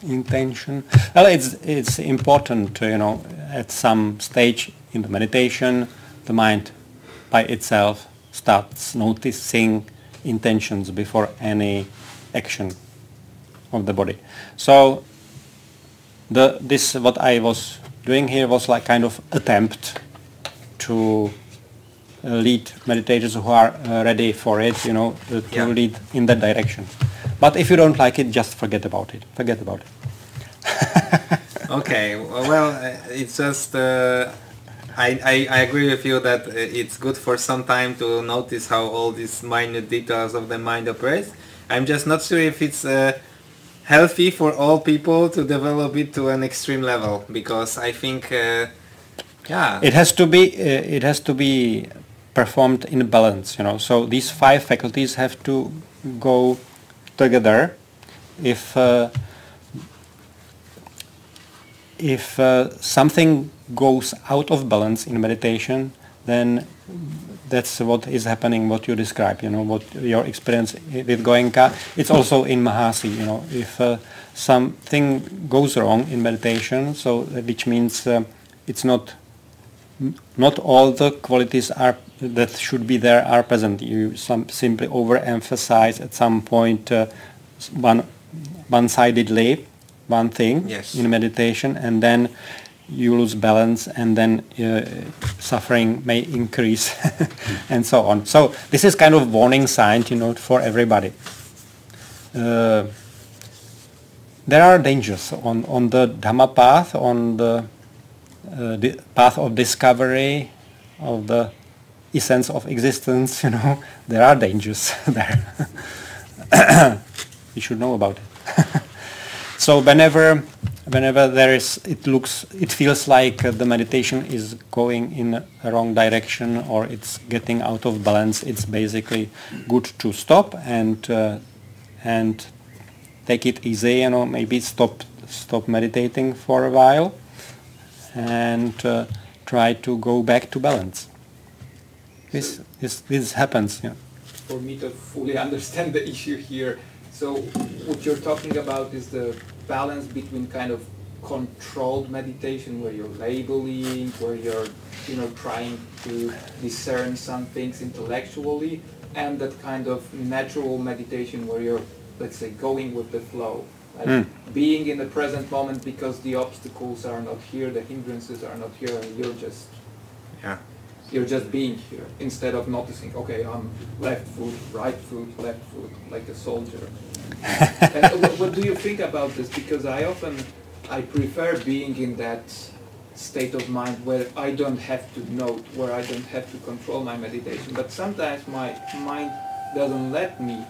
intention, well, it's important. You know, at some stage in the meditation, the mind by itself starts noticing intentions before any action of the body. So this what I was doing here was like kind of attempt to lead meditators who are ready for it, you know, to lead in that direction. But if you don't like it, just forget about it. Forget about it. Okay, well, it's just... I agree with you that it's good for some time to notice how all these minute details of the mind operates. I'm just not sure if it's healthy for all people to develop it to an extreme level, because I think, it has to be performed in balance, you know. So these 5 faculties have to go together. If something goes out of balance in meditation, then that's what is happening, what you describe, you know, what your experience with Goenka. It's also in Mahasi, you know, if something goes wrong in meditation, so which means it's not all the qualities that should be there are present. You simply overemphasize at some point one-sidedly one thing in meditation, and then you lose balance, and then suffering may increase and so on. So this is kind of warning sign, you know, for everybody. There are dangers on the Dhamma path, on the path of discovery of the essence of existence, you know. There are dangers there. You should know about it. So whenever there is, it feels like the meditation is going in a wrong direction, or it's getting out of balance, it's basically good to stop and take it easy, you know, maybe stop meditating for a while and try to go back to balance. This happens, yeah. For me to fully understand the issue here, so what you're talking about is the balance between kind of controlled meditation, where you're labeling, where you're, you know, trying to discern some things intellectually, and that kind of natural meditation where you're, let's say, going with the flow, like being in the present moment because the obstacles are not here, the hindrances are not here, and you're just being here, instead of noticing, okay, I'm left foot, left foot, like a soldier. And what do you think about this? Because I prefer being in that state of mind where I don't have to note, where I don't have to control my meditation. But sometimes my mind doesn't let me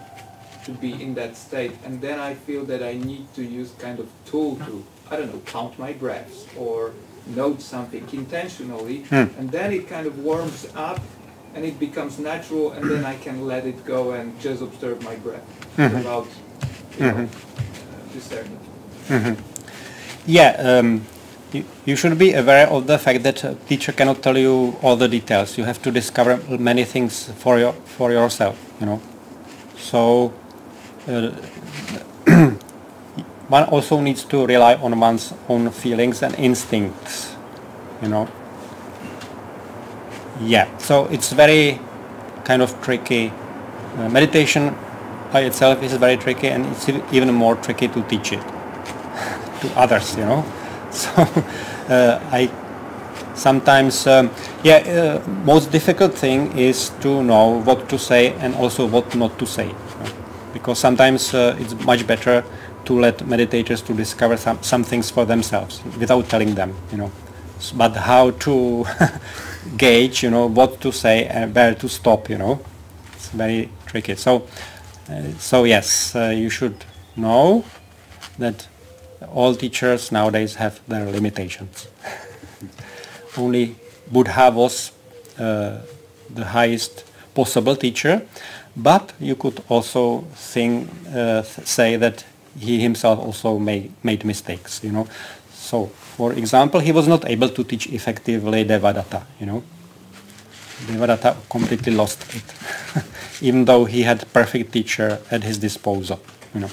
to be in that state, and then I feel that I need to use kind of tool to, I don't know, count my breaths or note something intentionally, and then it kind of warms up and it becomes natural, and then I can let it go and just observe my breath without discerning. Yeah, you should be aware of the fact that a teacher cannot tell you all the details. You have to discover many things for yourself, you know. So one also needs to rely on one's own feelings and instincts, you know. Yeah, so it's very kind of tricky. Meditation by itself is very tricky, and it's even more tricky to teach it to others, you know. So I sometimes, most difficult thing is to know what to say and also what not to say, you know? Because sometimes it's much better to let meditators to discover some things for themselves without telling them, you know. But how to gauge, you know, what to say and where to stop, you know, it's very tricky. So yes, you should know that all teachers nowadays have their limitations. Only Buddha was the highest possible teacher, but you could also say that he himself also made mistakes, you know. So, for example, he was not able to teach effectively Devadatta, you know. Devadatta completely lost it, even though he had perfect teacher at his disposal, you know.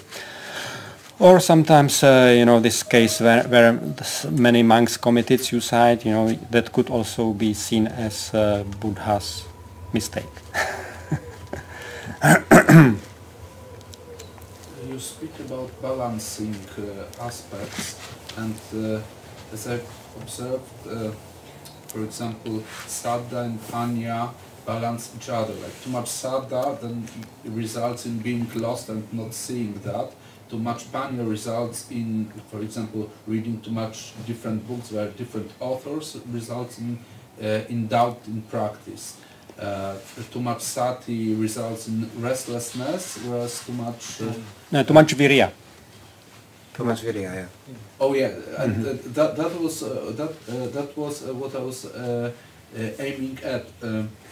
Or sometimes, you know, this case where many monks committed suicide, you know, that could also be seen as Buddha's mistake. You speak about balancing aspects, and as I've observed, for example, Saddha and Panya balance each other. Like too much Saddha then results in being lost and not seeing that. Too much Panya results in, for example, reading too much different books by different authors, results in doubt in practice. Too much sati results in restlessness, whereas too much virya. Too much virya, yeah. Oh yeah, that was what I was aiming at.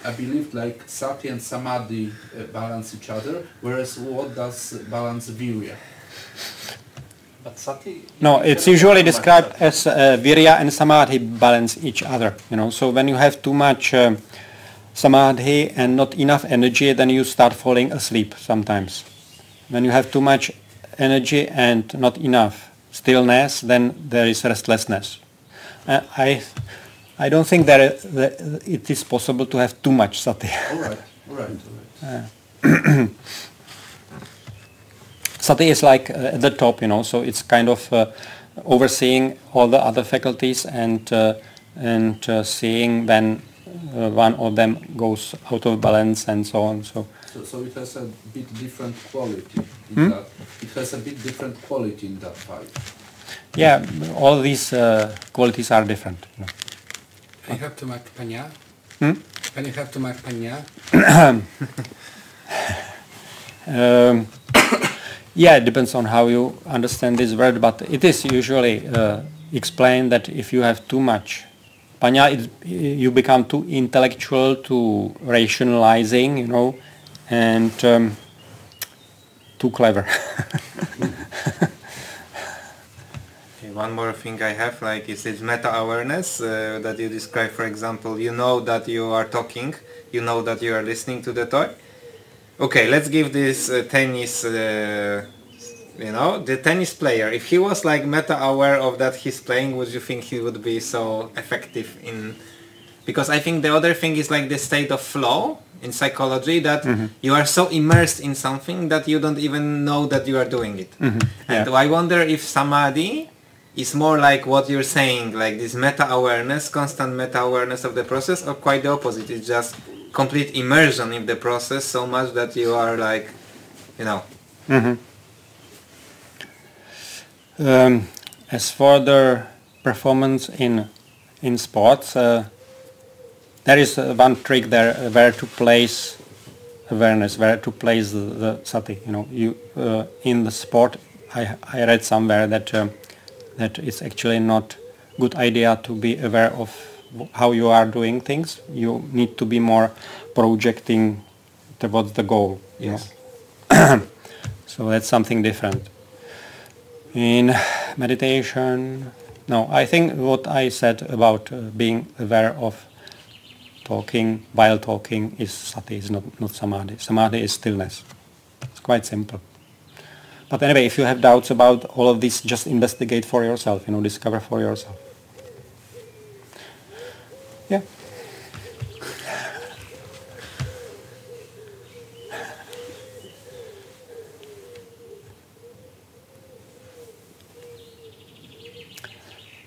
I believe like sati and samadhi balance each other, whereas what does balance virya? But sati... No, it's usually described as virya and samadhi balance each other, you know. So when you have too much samadhi and not enough energy, then you start falling asleep sometimes. When you have too much energy and not enough stillness, then there is restlessness. I don't think that it is possible to have too much sati. All right. Sati is like at the top, you know, so it's kind of overseeing all the other faculties and seeing when one of them goes out of balance and so on. So it has a bit different quality in that. It has a bit different quality in that fight. Yeah, all these qualities are different. You know. Can you have too much panya? Can you have too much panya? Yeah, it depends on how you understand this word, but it is usually explained that if you have too much panya, you become too intellectual, too rationalizing, you know, and too clever. One more thing I have, like, is this meta-awareness that you describe. For example, you know that you are talking, you know that you are listening to the talk. Okay, let's give this tennis, you know, the tennis player. If he was like meta-aware of that he's playing, would you think he would be so effective in... Because I think the other thing is like the state of flow in psychology, that you are so immersed in something that you don't even know that you are doing it. And I wonder if samadhi is more like what you're saying, like this meta-awareness, constant meta-awareness of the process, or quite the opposite, it's just complete immersion in the process so much that you are like, you know. As for the performance in sports, there is one trick there where to place awareness, where to place the sati. You know, in the sport, I read somewhere that that it's actually not good idea to be aware of how you are doing things. You need to be more projecting towards the goal. Yes. You know? So that's something different. In meditation, No, I think what I said about being aware of talking while talking is sati, is not samadhi. Samadhi is stillness. It's quite simple. But anyway, if you have doubts about all of this, just investigate for yourself, discover for yourself. Yeah.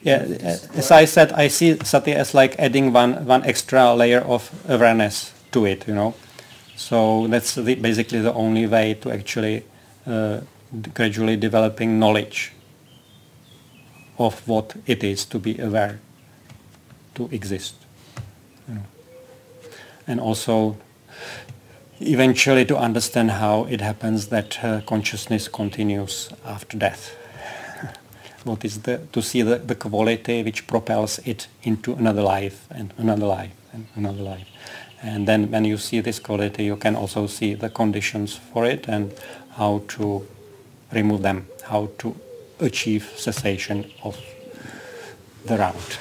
Yeah, as I said, I see sati as like adding one extra layer of awareness to it, So that's basically the only way to actually gradually developing knowledge of what it is to be aware, to exist. And also eventually to understand how it happens that consciousness continues after death. What is to see the quality which propels it into another life and another life and another life. And then when you see this quality, you can also see the conditions for it and how to remove them, how to achieve cessation of the round.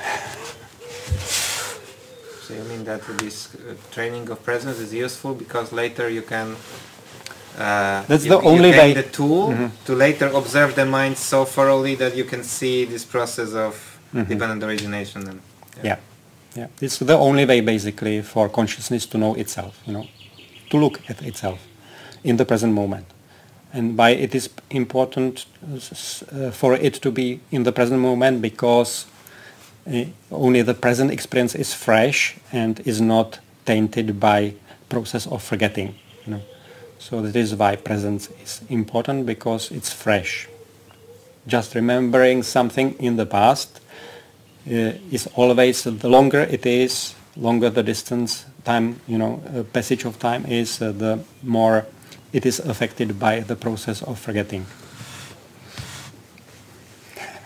So you mean that this training of presence is useful because later you can that's the only way. The tool to later observe the mind so thoroughly that you can see this process of dependent origination. And, yeah, it's the only way basically for consciousness to know itself. To look at itself in the present moment. And why it is important for it to be in the present moment, because only the present experience is fresh and is not tainted by process of forgetting. So that is why presence is important, because it's fresh. Just remembering something in the past is always, the longer it is, longer the distance, time, passage of time is, the more it is affected by the process of forgetting.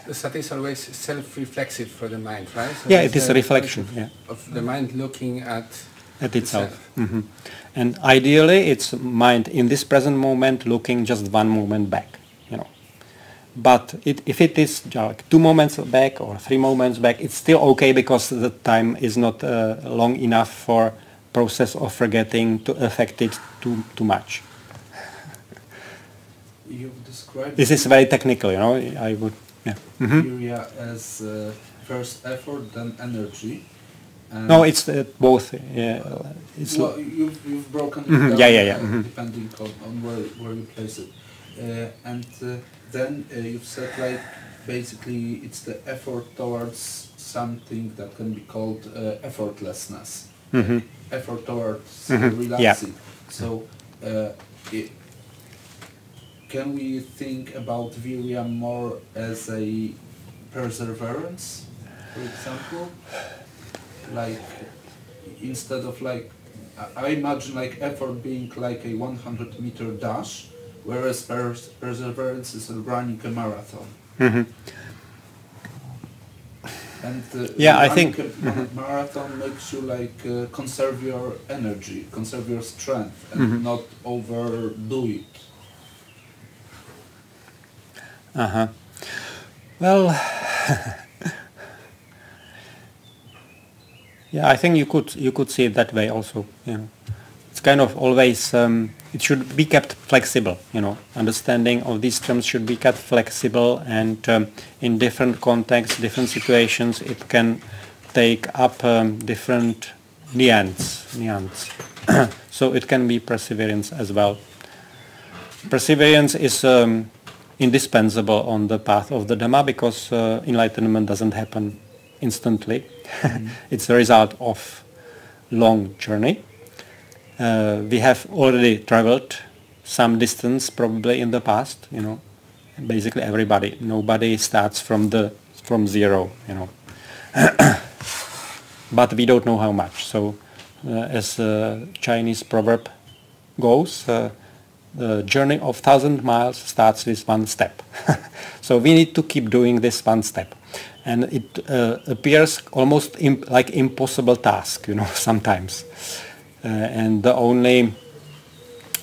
The sati is always self-reflexive for the mind, right? So yeah, it is a reflection. Of the mind looking at itself. And ideally it's mind in this present moment looking just one moment back, But if it is like 2 moments back or 3 moments back, it's still okay, because the time is not long enough for process of forgetting to affect it too much. You've described this is very technical, I would, Virya as first effort, then energy. No, it's both. It's well, you've broken it down, depending on where you place it. And then you've said, like, basically it's the effort towards something that can be called effortlessness. Effort towards relaxing. Yeah. So can we think about Virya more as a perseverance, for example? Like, instead of like, I imagine like effort being like a 100-meter dash, whereas perseverance is running a marathon. And I think marathon makes you like conserve your energy, conserve your strength, and not overdo it. Well, yeah, I think you could see it that way also. It's kind of always it should be kept flexible. Understanding of these terms should be kept flexible, and in different contexts, different situations, it can take up different nuance. So it can be perseverance as well. Perseverance is indispensable on the path of the Dhamma, because enlightenment doesn't happen instantly. It's a result of long journey. We have already traveled some distance probably in the past, basically everybody. Nobody starts from zero, but we don't know how much. So as the Chinese proverb goes, the journey of 1,000 miles starts with one step. So we need to keep doing this one step. And it appears almost like impossible task, sometimes. And the only,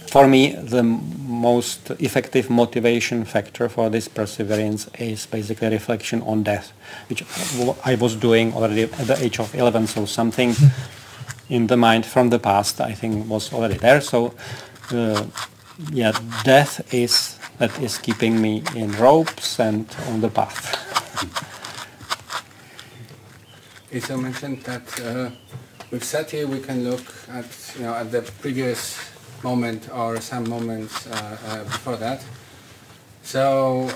for me, the most effective motivation factor for this perseverance is basically reflection on death, which I was doing already at the age of 11. So something in the mind from the past, I think, was already there. So yeah, death is keeping me in ropes and on the path. You mentioned that with sati we can look at at the previous moment or some moments before that. So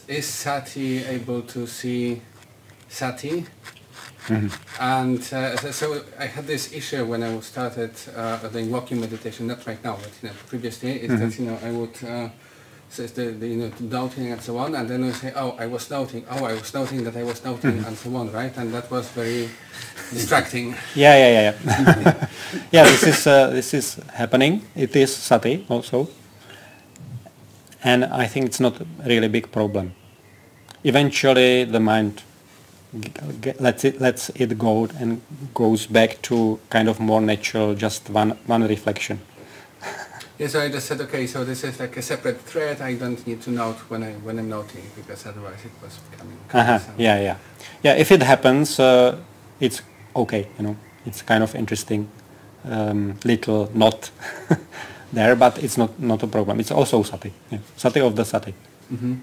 is sati able to see sati? Mm-hmm. And so I had this issue when I started doing walking meditation, not right now, but previously, is mm-hmm. that I would say the noting and so on, and then we say, oh, I was noting that I was noting, mm-hmm. and so on, right? And that was very distracting. Yeah. Yeah, this is happening. It is sati also, and I think it's not really a big problem. Eventually, the mind lets it go and goes back to kind of more natural, just one reflection. Yeah, so I just said, okay, so this is like a separate thread. I don't need to note when I'm noting, because otherwise it was becoming. Yeah. If it happens, it's okay. It's kind of interesting, little knot there, but it's not a problem. It's also sati. Yeah. Sati of the sati. Mm-hmm.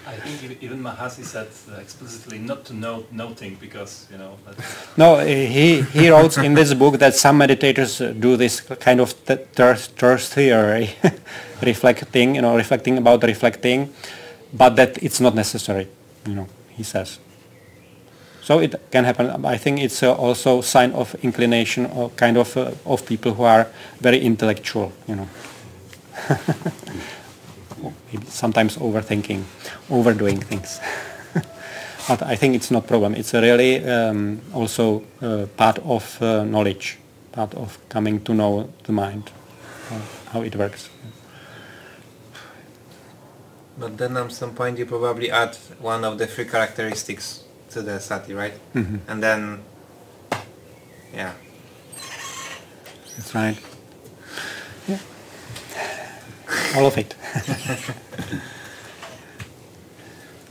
I think even Mahasi said explicitly not to noting, because No, he wrote in this book that some meditators do this kind of tertiary reflecting about reflecting, but that it's not necessary. He says. So it can happen. I think it's also sign of inclination or kind of people who are very intellectual. Sometimes overdoing things. But I think it's not problem. It's a really also part of knowledge, part of coming to know the mind, how it works. But then at some point you probably add one of the 3 characteristics to the sati, right? Mm-hmm. And then, yeah. That's right. Yeah. All of it.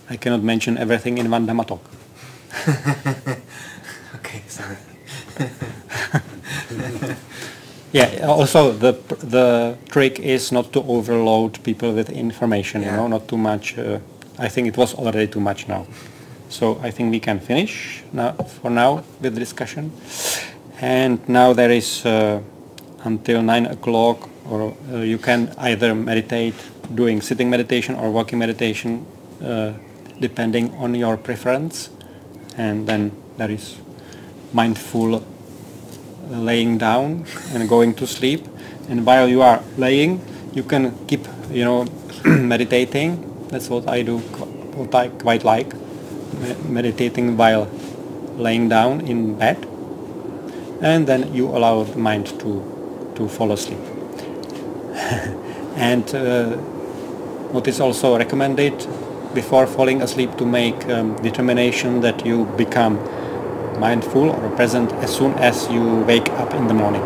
I cannot mention everything in one Dhamma talk. Okay, sorry. Yeah. Also, the trick is not to overload people with information. Yeah. Not too much. I think it was already too much now. So I think we can finish for now with the discussion. And now there is until 9 o'clock, or you can either meditate doing sitting meditation or walking meditation, depending on your preference. And then there is mindful laying down and going to sleep. And while you are laying, you can keep, meditating. That's what I do, what I quite like. Meditating while laying down in bed. And then you allow the mind to fall asleep. And what is also recommended before falling asleep, to make determination that you become mindful or present as soon as you wake up in the morning.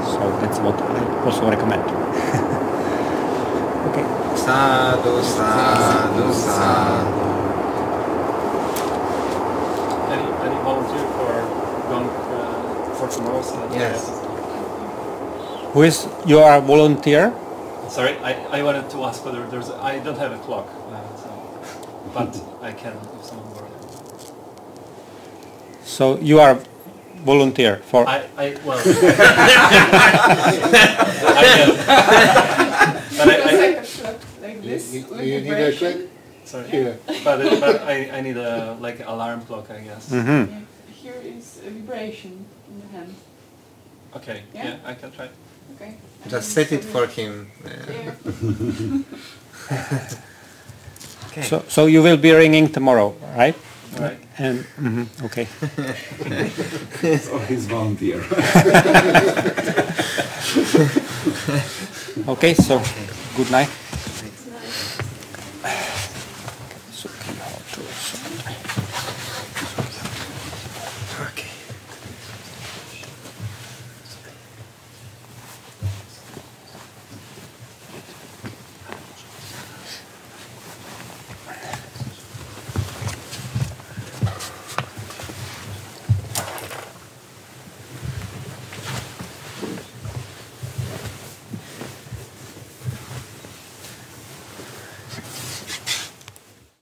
So that's what I also recommend. Okay. Sadhu, sadhu, sadhu. Any volunteer for tomorrow's? Yes. Who is your volunteer? Sorry, I wanted to ask whether I don't have a clock, but I can if someone were. So you are volunteer for. Well. I can. But like this. You need a click? Sorry. Here. But I need a alarm clock, I guess. Mm-hmm. Yeah. Here is a vibration in the hand. Okay. Yeah, I can try. Okay. Just set it for him. Yeah. Okay. So you will be ringing tomorrow, right? Right. And okay. So he's volunteer. Okay. So good night.